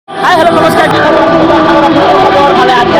hi hello नमस्कार की खबर ভালো আজকে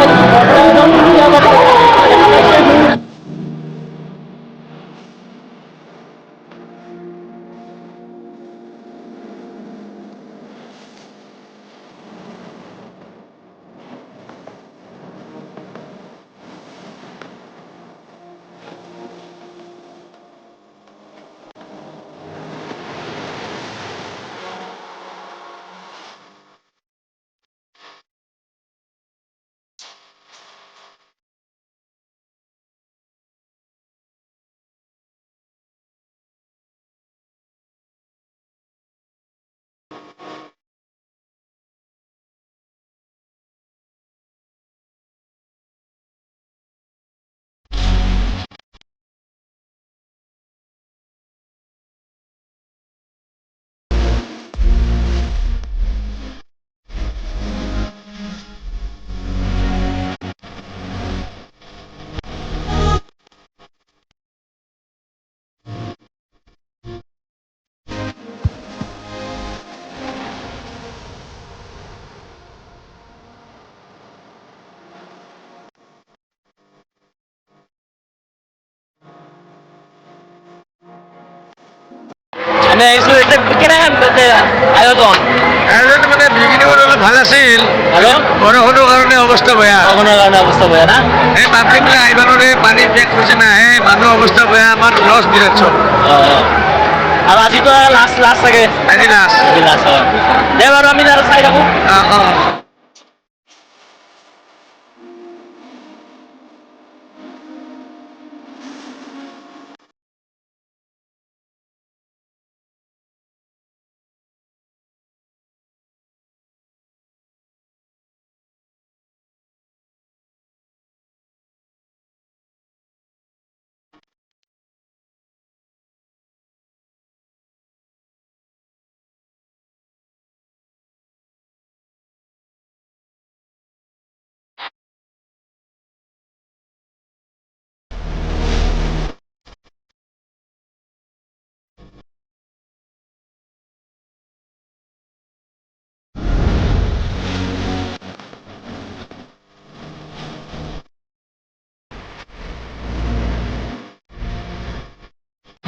মানে এইটো এটা কেনে আয়োজন মানে বিগিনি অলপ ভাল আছিল ভালো বৰষুণৰ কাৰণে অৱস্থা বেয়া ভ্রমণের কারণে অবস্থা বেয়া না এই পাব্লিকলে আহিবা নোৱাৰে পানী বেগ হৈছে নাহে মানুহ অৱস্থা বেয়া আমাৰ লছ বিৰাট চব আর আজি তো লাস্ট লাস্ট থাকে আজি লাষ্ট আজি লাস্ট দে বাৰু আমি আৰু চাই থাকো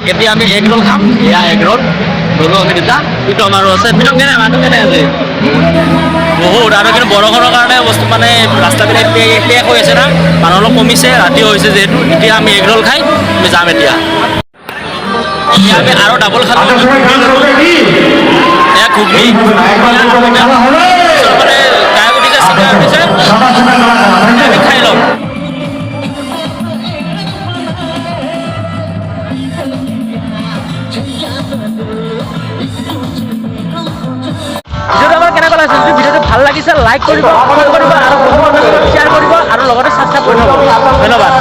এতিয়া আমি এগ রোল খাম এয়া এগ রোল রোলো আমি দুটা কিন্তু আমাৰো আছে কিন্তু কেনে মানুহ কেনে আছে বহুত আৰু কিন্তু বৰষুণৰ কাৰণে বস্তু মানে ৰাস্তাবিলাক পেক হৈ আছে না মানুহ অলপ কমিছে ৰাতি হৈছে যিহেতু এতিয়া আমি এগ রোল খাই আমি যাম এতিয়া আমি আৰু ডাবল খালোঁ এয়া ঘুগনি মানে গায়ে উঠিছে চিকাই উঠিছে আমি খাই লওঁ ভিডিওটো আমাৰ কেনেকুৱা লাগিছে যদি ভিডিওটো ভাল লাগিছে লাইক কৰিব কমেণ্ট কৰিব আৰু শ্বেয়াৰ কৰিব আৰু লগতে ছাবস্ক্ৰাইব কৰিব ধন্যবাদ